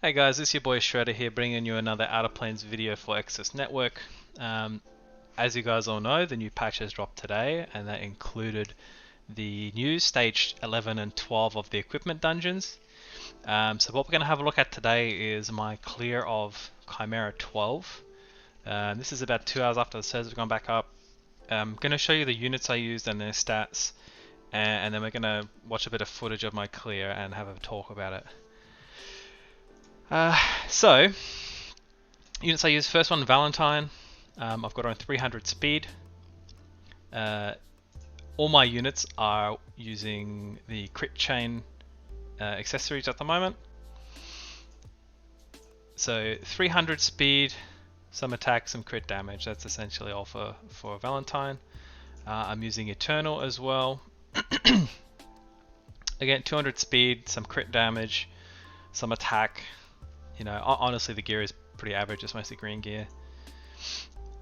Hey guys, this is your boy Shredder here, bringing you another Outer Planes video for Access Network. As you guys all know, the new patch has dropped today, and that included the new stage 11 and 12 of the equipment dungeons. So what we're going to have a look at today is my clear of Chimera 12. This is about 2 hours after the servers have gone back up. I'm going to show you the units I used and their stats, and then we're going to watch a bit of footage of my clear and have a talk about it. So, units I use, first one, Valentine. I've got on 300 speed. All my units are using the crit chain accessories at the moment. So 300 speed, some attack, some crit damage. That's essentially all for Valentine. I'm using Eternal as well. Again, 200 speed, some crit damage, some attack. You know, honestly, the gear is pretty average. It's mostly green gear.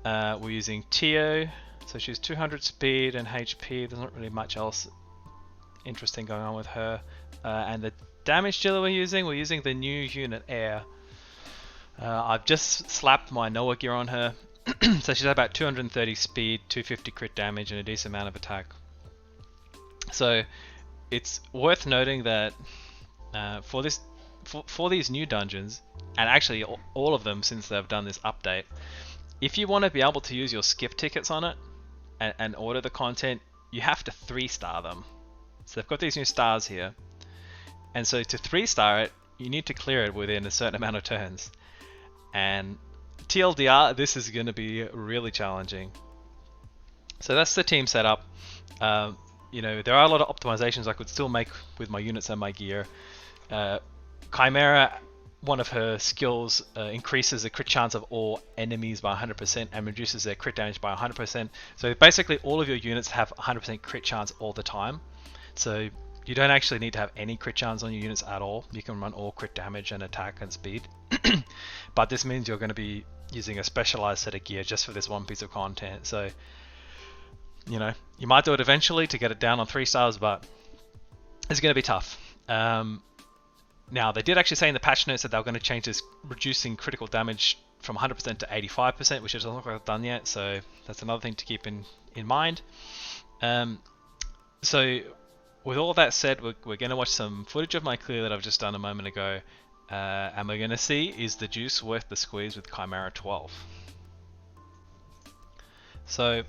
We're using Tio, so she's 200 speed and HP. There's not really much else interesting going on with her. And the damage dealer we're using the new unit Air. I've just slapped my Noah gear on her, so she's at about 230 speed, 250 crit damage, and a decent amount of attack. So it's worth noting that for these new dungeons, and actually all of them since they've done this update, if you want to be able to use your skip tickets on it and order the content, you have to 3-star them. So they've got these new stars here, and so to 3-star it, you need to clear it within a certain amount of turns. And TLDR, this is going to be really challenging. So that's the team setup. You know, there are a lot of optimizations I could still make with my units and my gear. Chimera, one of her skills increases the crit chance of all enemies by 100% and reduces their crit damage by 100%. So basically all of your units have 100% crit chance all the time. So you don't actually need to have any crit chance on your units at all. You can run all crit damage and attack and speed. But this means you're going to be using a specialized set of gear just for this one piece of content. So, you know, you might do it eventually to get it down on 3 stars, but it's going to be tough. Now, they did actually say in the patch notes that they were going to change this reducing critical damage from 100% to 85%, which doesn't look like they've done yet, so that's another thing to keep in mind. So, with all that said, we're going to watch some footage of my clear that I've just done a moment ago, and we're going to see, is the juice worth the squeeze with Chimera 12? So,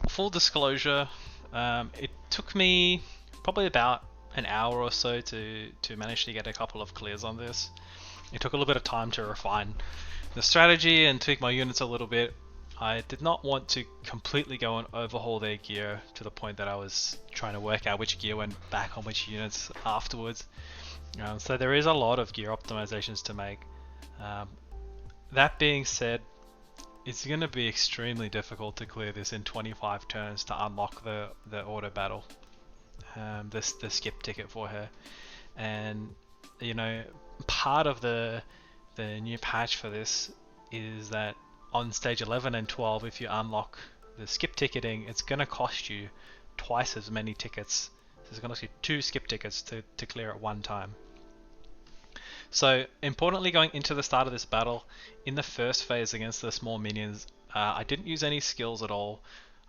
full disclosure, it took me probably about an hour or so to manage to get a couple of clears on this. It took a little bit of time to refine the strategy and tweak my units a little bit. I did not want to completely go and overhaul their gear to the point that I was trying to work out which gear went back on which units afterwards. So there is a lot of gear optimizations to make. That being said, it's going to be extremely difficult to clear this in 25 turns to unlock the auto battle. The skip ticket for her, and you know, part of the new patch for this is that on stage 11 and 12, if you unlock the skip ticketing, it's going to cost you twice as many tickets. So it's going to cost you 2 skip tickets to clear at one time. So importantly, going into the start of this battle, in the first phase against the small minions, I didn't use any skills at all.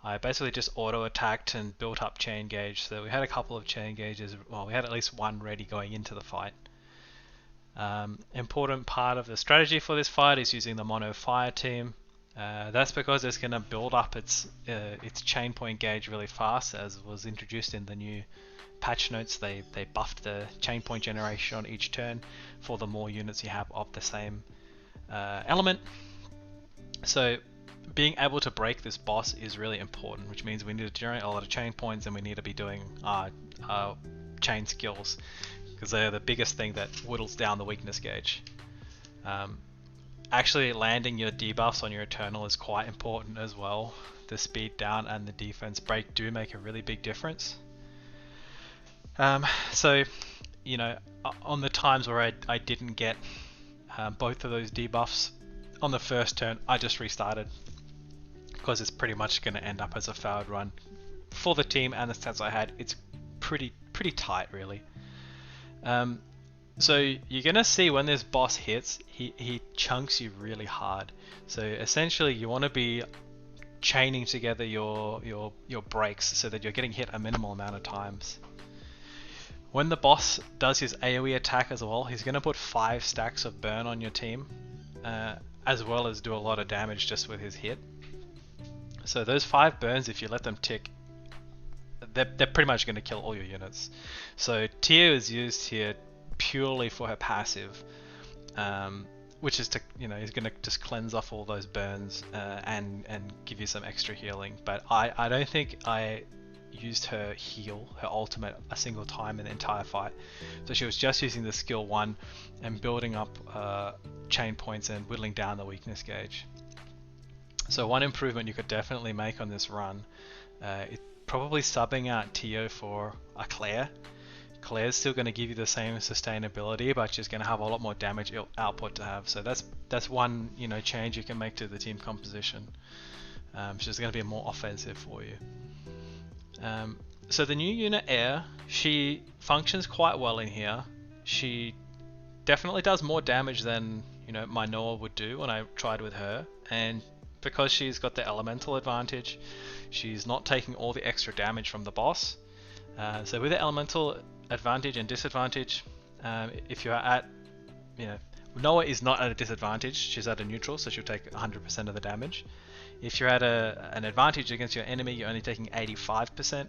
I basically just auto-attacked and built up chain gauge, so we had a couple of chain gauges, well, we had at least one ready going into the fight. Important part of the strategy for this fight is using the mono fire team. That's because it's going to build up its chain point gauge really fast, as was introduced in the new patch notes. They buffed the chain point generation on each turn for the more units you have of the same element. So being able to break this boss is really important, which means we need to generate a lot of chain points, and we need to be doing our chain skills, because they're the biggest thing that whittles down the weakness gauge. Actually landing your debuffs on your Eternal is quite important as well. The speed down and the defense break do make a really big difference. So, you know, on the times where I didn't get both of those debuffs on the first turn, I just restarted, because it's pretty much going to end up as a failed run for the team and the stats I had. It's pretty tight, really. So you're gonna see when this boss hits, he chunks you really hard. So essentially, you want to be chaining together your breaks so that you're getting hit a minimal amount of times. When the boss does his AoE attack as well, he's gonna put 5 stacks of burn on your team, as well as do a lot of damage just with his hit. So those 5 burns, if you let them tick, they're pretty much going to kill all your units. So Tio is used here purely for her passive, which is to, he's going to just cleanse off all those burns and give you some extra healing. But I don't think I used her heal, her ultimate, a single time in the entire fight. So she was just using the skill 1 and building up chain points and whittling down the weakness gauge. So one improvement you could definitely make on this run, probably subbing out Tio for a Claire. Claire's still going to give you the same sustainability, but she's going to have a lot more damage output to have. So that's one change you can make to the team composition. She's going to be more offensive for you. So the new unit Air, she functions quite well in here. She definitely does more damage than my Noah would do when I tried with her, and because she's got the elemental advantage, she's not taking all the extra damage from the boss. So with the elemental advantage and disadvantage, if you're at, Noah is not at a disadvantage, she's at a neutral, so she'll take 100% of the damage. If you're at an advantage against your enemy, you're only taking 85%,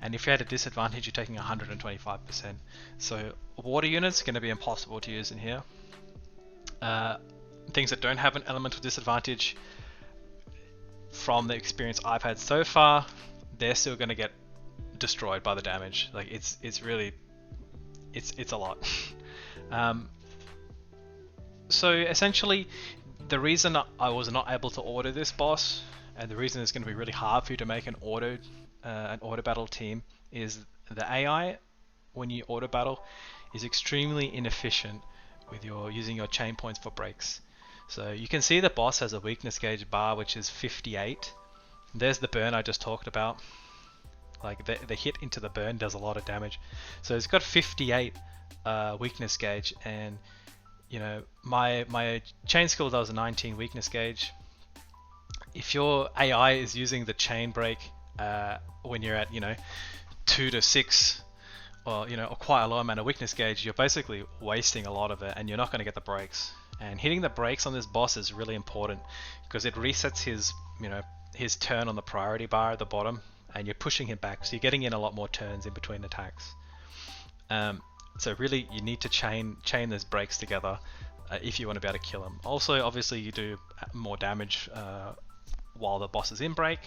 and if you're at a disadvantage, you're taking 125%. So water units are going to be impossible to use in here. Things that don't have an elemental disadvantage, from the experience I've had so far, they're still going to get destroyed by the damage. Like it's a lot. So essentially, the reason I was not able to auto this boss, and the reason it's going to be really hard for you to make an auto battle team, is the AI when you auto battle is extremely inefficient with using your chain points for breaks. So you can see the boss has a weakness gauge bar which is 58. There's the burn I just talked about. Like the hit into the burn does a lot of damage. So it's got 58 weakness gauge, and my chain skill does a 19 weakness gauge. If your AI is using the chain break when you're at 2 to 6, or quite a low amount of weakness gauge, you're basically wasting a lot of it, and you're not going to get the breaks. And hitting the brakes on this boss is really important because it resets his turn on the priority bar at the bottom, and you're pushing him back, so you're getting in a lot more turns in between attacks. So really, you need to chain those brakes together if you want to be able to kill him. Also, obviously, you do more damage while the boss is in break.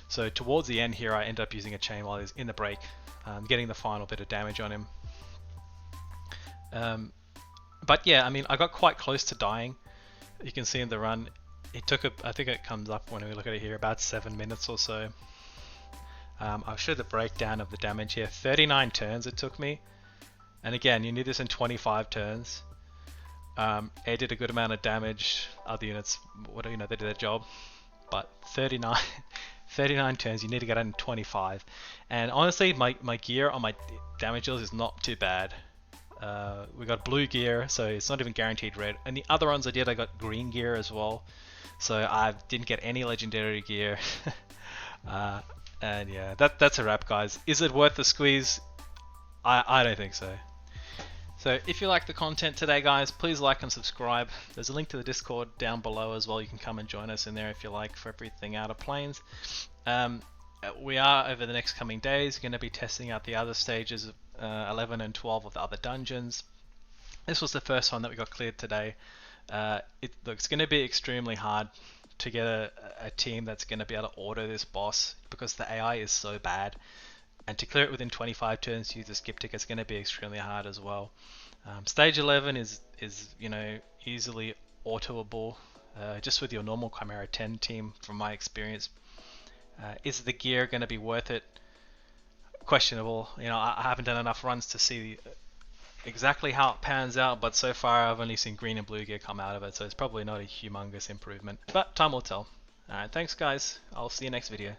So towards the end here, I end up using a chain while he's in the break, getting the final bit of damage on him. But yeah, I mean, I got quite close to dying. You can see in the run, it took I think it comes up when we look at it here, about 7 minutes or so. I'll show the breakdown of the damage here. 39 turns it took me. And again, you need this in 25 turns. Air did a good amount of damage. Other units, they did their job. But 39 turns, you need to get it in 25. And honestly, my gear on my damage deals is not too bad. We got blue gear, so it's not even guaranteed red. And the other ones I did, I got green gear as well. So I didn't get any legendary gear. And yeah, that's a wrap, guys. Is it worth the squeeze? I don't think so. So if you like the content today, guys, please like and subscribe. There's a link to the Discord down below as well. You can come and join us in there if you like, for everything Outer Planes. We are, over the next coming days, going to be testing out the other stages of 11 and 12 of the other dungeons. This was the first one that we got cleared today. It's going to be extremely hard to get a team that's going to be able to auto this boss because the AI is so bad. And to clear it within 25 turns to use the skip ticket is going to be extremely hard as well. Stage 11 is easily autoable just with your normal Chimera 10 team, from my experience. Is the gear going to be worth it? Questionable. I haven't done enough runs to see exactly how it pans out, but so far I've only seen green and blue gear come out of it, so it's probably not a humongous improvement. But time will tell. Alright, thanks guys. I'll see you next video.